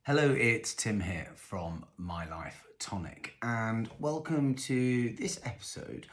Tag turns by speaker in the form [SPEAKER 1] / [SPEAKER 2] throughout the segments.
[SPEAKER 1] Hello, it's Tim here from My Life Tonic, and welcome to this episode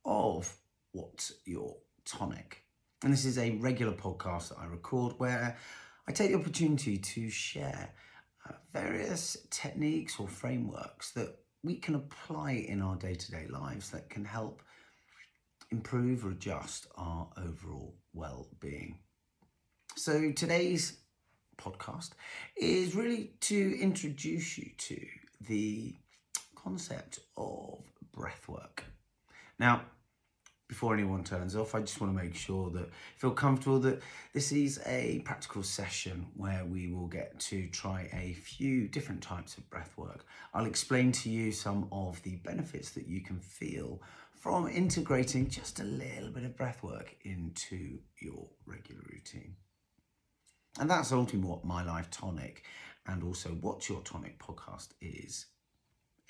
[SPEAKER 1] of What's Your Tonic? And this is a regular podcast that I record where I take the opportunity to share various techniques or frameworks that we can apply in our day-to-day lives that can help improve or adjust our overall well-being. So today's podcast is really to introduce you to the concept of breathwork. Now, before anyone turns off, I just want to make sure that feel comfortable that this is a practical session where we will get to try a few different types of breathwork. I'll explain to you some of the benefits that you can feel from integrating just a little bit of breathwork into your regular routine. And that's ultimately what My Life Tonic and also What's Your Tonic podcast is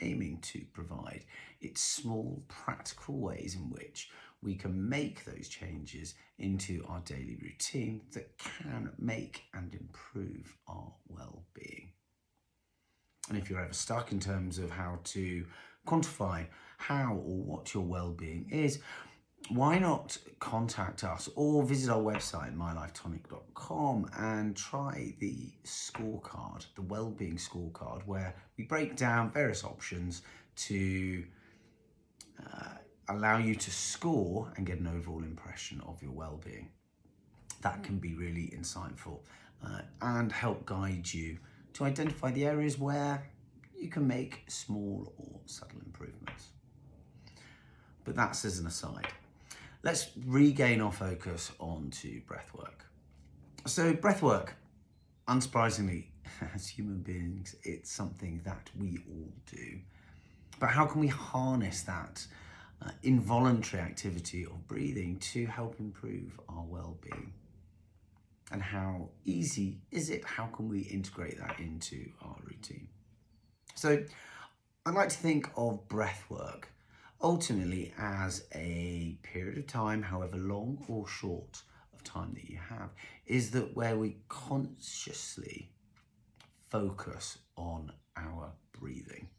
[SPEAKER 1] aiming to provide. It's small, practical ways in which we can make those changes into our daily routine that can make and improve our well-being. And if you're ever stuck in terms of how to quantify how or what your well-being is, why not contact us or visit our website, mylifetonic.com, and try the scorecard, the Wellbeing Scorecard, where we break down various options to allow you to score and get an overall impression of your well-being. That can be really insightful and help guide you to identify the areas where you can make small or subtle improvements. But that's as an aside. Let's regain our focus onto breathwork. So breathwork, unsurprisingly, as human beings, it's something that we all do. But how can we harness that involuntary activity of breathing to help improve our well-being? And how easy is it? How can we integrate that into our routine? So I'd like to think of breathwork ultimately as a period of time, however long or short of time that you have, is that where we consciously focus on our breathing.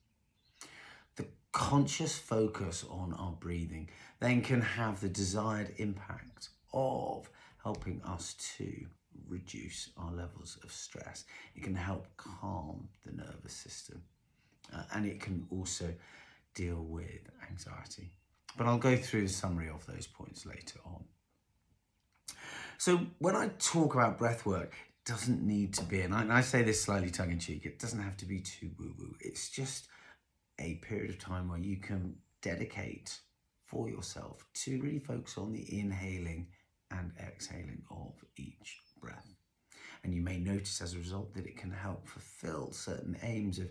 [SPEAKER 1] The conscious focus on our breathing then can have the desired impact of helping us to reduce our levels of stress. It can help calm the nervous system, and it can also deal with anxiety. But I'll go through the summary of those points later on. So when I talk about breathwork, it doesn't need to be, and I say this slightly tongue-in-cheek, it doesn't have to be too woo-woo. It's just a period of time where you can dedicate for yourself to really focus on the inhaling and exhaling of each breath. And you may notice as a result that it can help fulfill certain aims of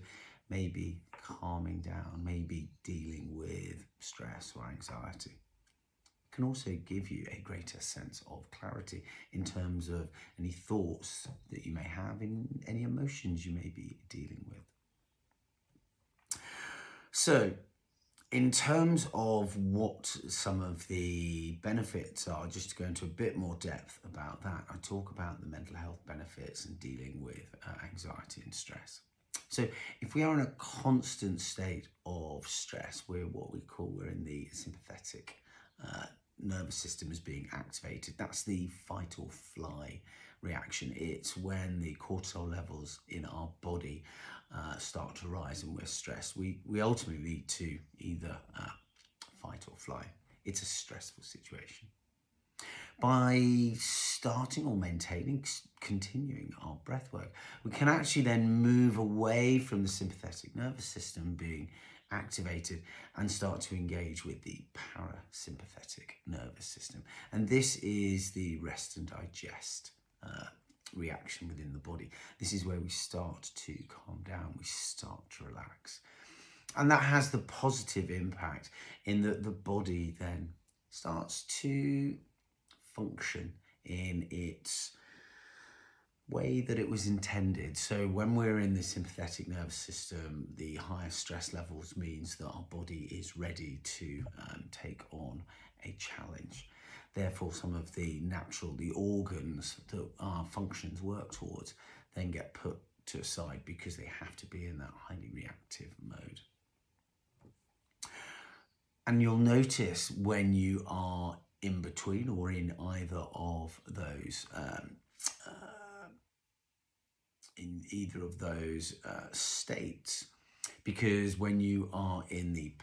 [SPEAKER 1] maybe calming down, maybe dealing with stress or anxiety. It can also give you a greater sense of clarity in terms of any thoughts that you may have, in any emotions you may be dealing with. So, in terms of what some of the benefits are, just to go into a bit more depth about that, I talk about the mental health benefits and dealing with anxiety and stress. So if we are in a constant state of stress, we're in the sympathetic nervous system is being activated. That's the fight or fly reaction. It's when the cortisol levels in our body start to rise and we're stressed. We ultimately lead to either fight or fly. It's a stressful situation. By starting or maintaining, continuing our breath work, we can actually then move away from the sympathetic nervous system being activated and start to engage with the parasympathetic nervous system. And this is the rest and digest reaction within the body. This is where we start to calm down, we start to relax. And that has the positive impact in that the body then starts to function in its way that it was intended. So when we're in the sympathetic nervous system, the higher stress levels means that our body is ready to take on a challenge. Therefore, some of the organs that our functions work towards then get put to a side because they have to be in that highly reactive mode. And you'll notice when you are in between or in either of those states, because when you are in the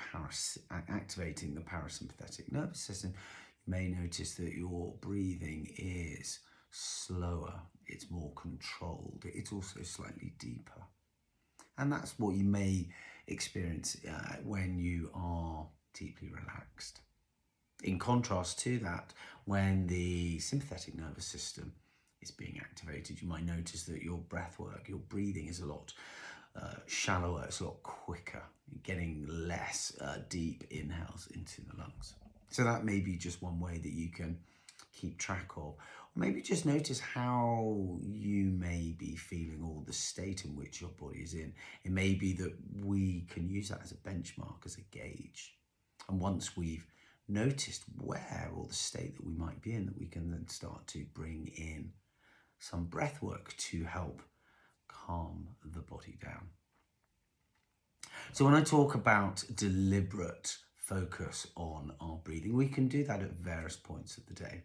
[SPEAKER 1] activating the parasympathetic nervous system, you may notice that your breathing is slower, it's more controlled, it's also slightly deeper. And that's what you may experience when you are deeply relaxed. In contrast to that, when the sympathetic nervous system is being activated, you might notice that your breath work, your breathing is a lot shallower, it's a lot quicker, you're getting less deep inhales into the lungs. So that may be just one way that you can keep track of. Or maybe just notice how you may be feeling or the state in which your body is in. It may be that we can use that as a benchmark, as a gauge. And once we've noticed where or the state that we might be in, that we can then start to bring in some breath work to help calm the body down. So when I talk about deliberate focus on our breathing, we can do that at various points of the day.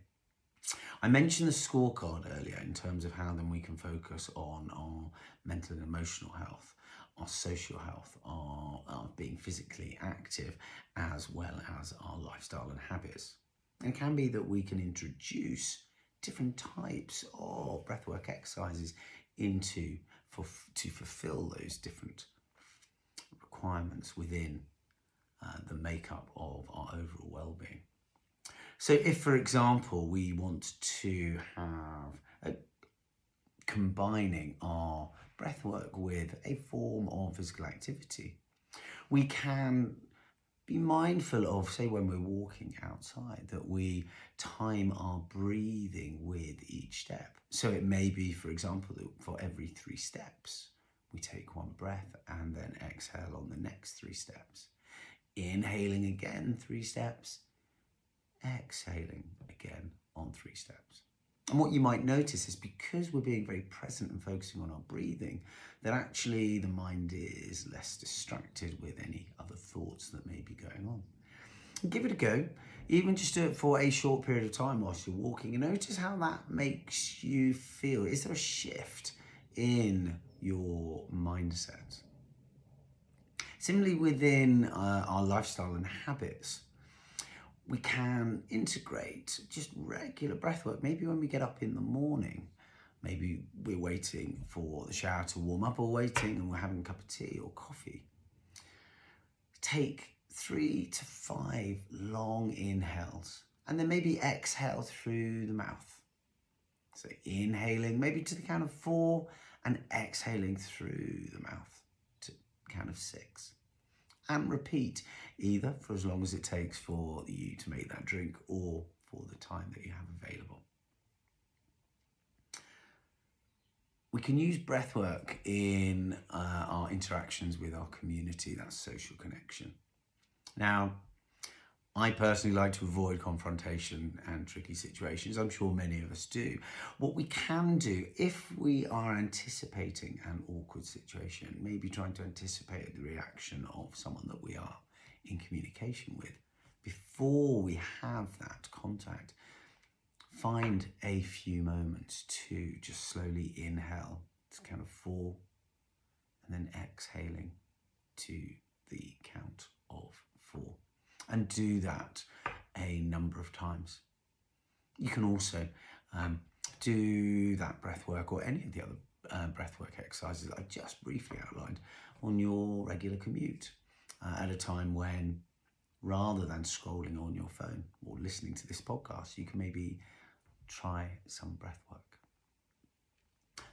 [SPEAKER 1] I mentioned the scorecard earlier in terms of how then we can focus on our mental and emotional health, our social health, our being physically active, as well as our lifestyle and habits. And it can be that we can introduce different types of breathwork exercises to fulfill those different requirements within the makeup of our overall well-being. So if, for example, we want to have combining our breathwork with a form of physical activity, we can be mindful of, say, when we're walking outside, that we time our breathing with each step. So it may be, for example, that for every 3 steps, we take one breath and then exhale on the next 3 steps. Inhaling again 3 steps, exhaling again on 3 steps. And what you might notice is because we're being very present and focusing on our breathing, that actually the mind is less distracted with any other thoughts that may be going on. Give it a go. Even just do it for a short period of time whilst you're walking and notice how that makes you feel. Is there a shift in your mindset? Similarly, within our lifestyle and habits, we can integrate just regular breath work. Maybe when we get up in the morning, maybe we're waiting for the shower to warm up or waiting and we're having a cup of tea or coffee. Take 3 to 5 long inhales and then maybe exhale through the mouth. So inhaling maybe to the count of 4 and exhaling through the mouth to the count of 6. And repeat either for as long as it takes for you to make that drink or for the time that you have available. We can use breathwork in our interactions with our community, that's social connection. Now, I personally like to avoid confrontation and tricky situations. I'm sure many of us do. What we can do, if we are anticipating an awkward situation, maybe trying to anticipate the reaction of someone that we are in communication with, before we have that contact, find a few moments to just slowly inhale to count of 4 and then exhaling to the count of 4. And do that a number of times. You can also do that breath work or any of the other breath work exercises I just briefly outlined on your regular commute at a time when, rather than scrolling on your phone or listening to this podcast, you can maybe try some breath work.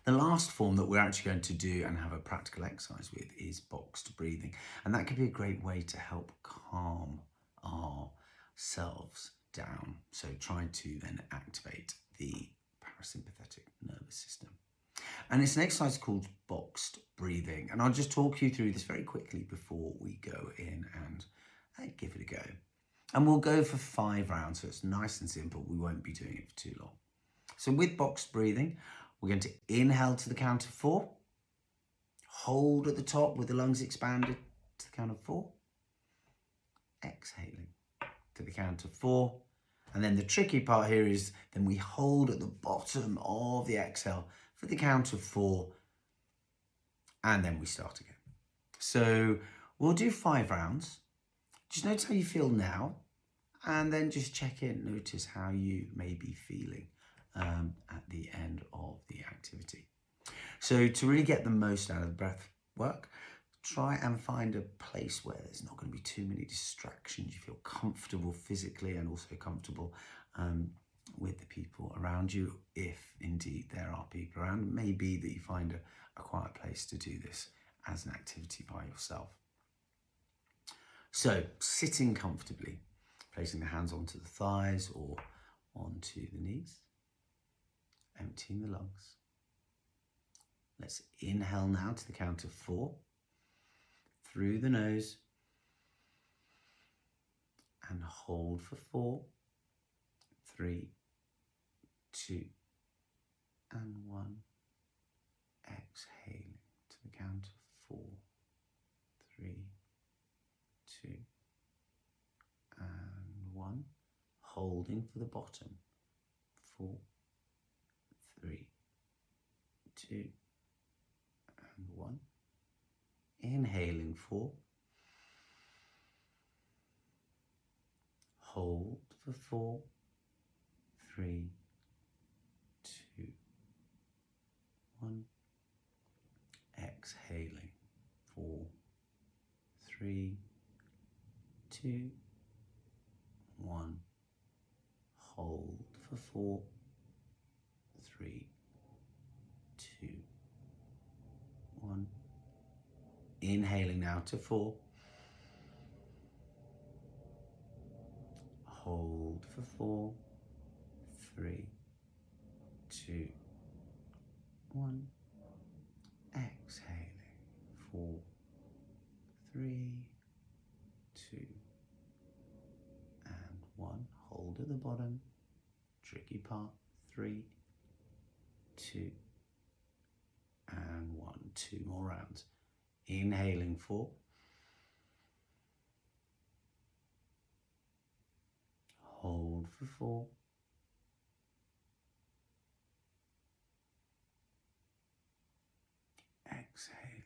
[SPEAKER 1] The last form that we're actually going to do and have a practical exercise with is boxed breathing. And that can be a great way to help calm ourselves down. So try to then activate the parasympathetic nervous system. And it's an exercise called boxed breathing. And I'll just talk you through this very quickly before we go in and give it a go. And we'll go for 5 rounds, so it's nice and simple. We won't be doing it for too long. So with boxed breathing, we're going to inhale to the count of 4, Hold at the top with the lungs expanded to the count of 4. Exhaling to the count of 4. And then the tricky part here is then we hold at the bottom of the exhale for the count of 4. And then we start again. So we'll do 5 rounds. Just notice how you feel now. And then just check in. Notice how you may be feeling at the end of the activity. So to really get the most out of the breath work, try and find a place where there's not going to be too many distractions. You feel comfortable physically and also comfortable with the people around you, if indeed there are people around. It may be that you find a quiet place to do this as an activity by yourself. So sitting comfortably, placing the hands onto the thighs or onto the knees, emptying the lungs. Let's inhale now to the count of 4 through the nose and hold for 4, 3, 2 and 1. Exhaling to the count of 4, 3, 2 and 1. Holding for the bottom. 4, 3, 2 and 1. Inhaling 4. Hold for 4, 3, 2, 1. Exhaling 4, 3, 2, 1. Hold for 4, 3, 2, 1. Inhaling now to 4. Hold for 4, 3, 2, 1. Exhaling 4, 3, 2 and 1. Hold at the bottom. Tricky part. 3, 2 and 1. 2 more rounds. Inhaling 4. Hold for 4. Exhaling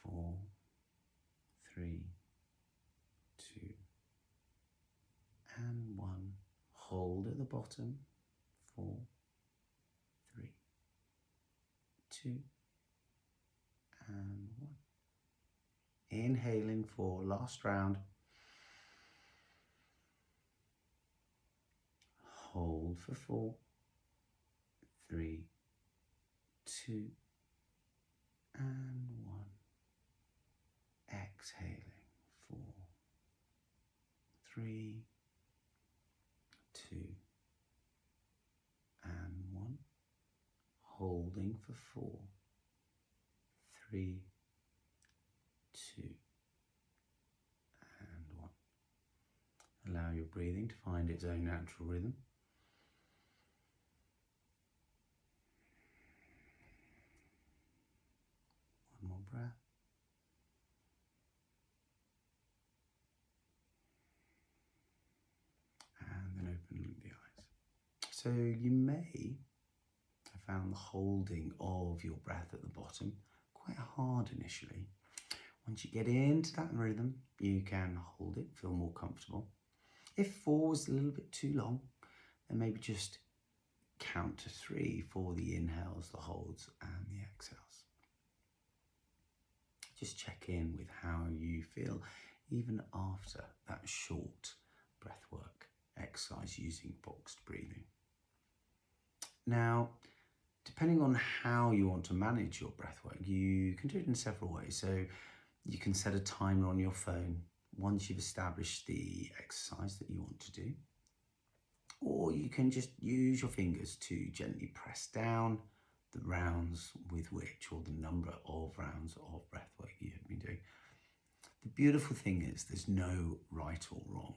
[SPEAKER 1] 4, 3, 2 and 1. Hold at the bottom. 4, 3, 2 and 1. Inhaling 4. Last round. Hold for 4, 3, 2 and 1. Exhaling 4, 3, 2 and 1. Holding for 4, 3, 2 and 1. Allow your breathing to find its own natural rhythm. One more breath. And then open the eyes. So you may have found the holding of your breath at the bottom quite hard initially. Once you get into that rhythm, you can hold it, feel more comfortable. If 4 was a little bit too long, then maybe just count to 3 for the inhales, the holds and the exhales. Just check in with how you feel even after that short breathwork exercise using boxed breathing. Now, depending on how you want to manage your breathwork, you can do it in several ways. So you can set a timer on your phone once you've established the exercise that you want to do. Or you can just use your fingers to gently press down the rounds with which, or the number of rounds of breathwork you have been doing. The beautiful thing is there's no right or wrong.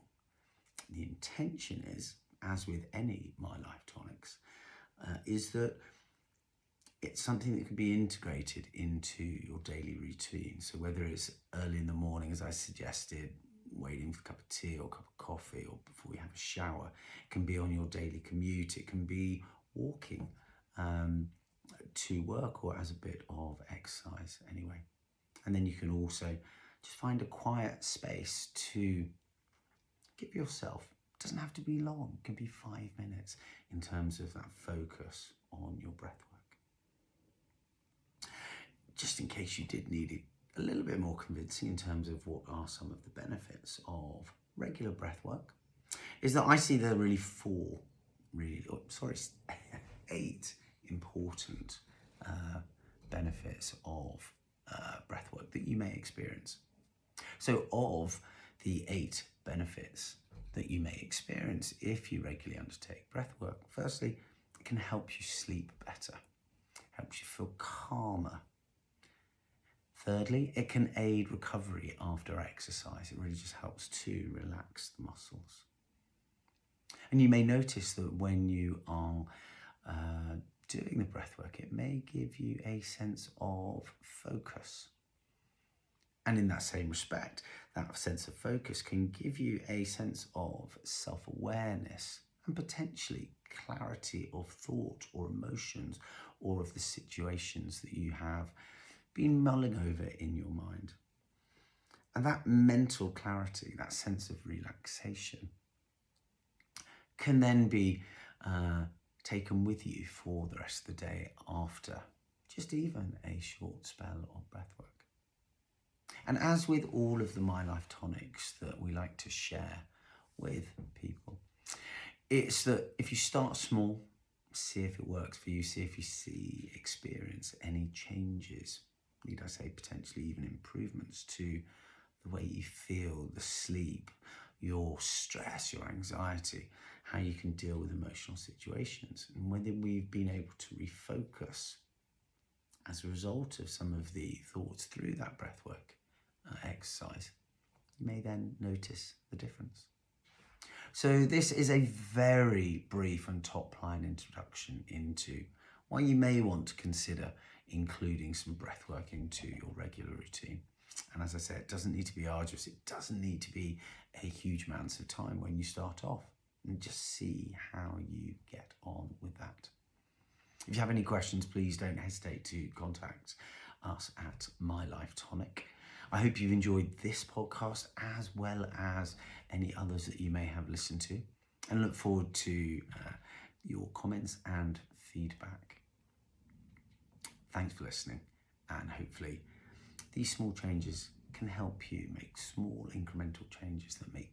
[SPEAKER 1] The intention is, as with any My Life Tonics, is that it's something that can be integrated into your daily routine. So whether it's early in the morning, as I suggested, waiting for a cup of tea or a cup of coffee, or before you have a shower, it can be on your daily commute, it can be walking to work, or as a bit of exercise anyway. And then you can also just find a quiet space to give yourself. It doesn't have to be long, it can be 5 minutes in terms of that focus on your breath work. Just in case you did need it a little bit more convincing in terms of what are some of the benefits of regular breath work, is that I see there are really eight important benefits of breathwork that you may experience. So of the 8 benefits that you may experience if you regularly undertake breathwork, firstly, it can help you sleep better, helps you feel calmer. Thirdly, it can aid recovery after exercise. It really just helps to relax the muscles. And you may notice that when you are doing the breathwork, it may give you a sense of focus. And in that same respect, that sense of focus can give you a sense of self-awareness and potentially clarity of thought or emotions, or of the situations that you have been mulling over in your mind. And that mental clarity, that sense of relaxation, can then be taken with you for the rest of the day after just even a short spell of breathwork. And as with all of the My Life Tonics that we like to share with people, it's that if you start small, see if it works for you, see if you experience any changes, need I say potentially even improvements to the way you feel, the sleep, your stress, your anxiety, how you can deal with emotional situations, and whether we've been able to refocus as a result of some of the thoughts through that breathwork exercise, you may then notice the difference. So this is a very brief and top-line introduction into why you may want to consider including some breathwork into your regular routine. And as I said, it doesn't need to be arduous. It doesn't need to be a huge amount of time when you start off, and just see how you get on with that. If you have any questions, please don't hesitate to contact us at My Life Tonic. I hope you've enjoyed this podcast as well as any others that you may have listened to, and look forward to your comments and feedback. Thanks for listening, and hopefully these small changes can help you make small incremental changes that make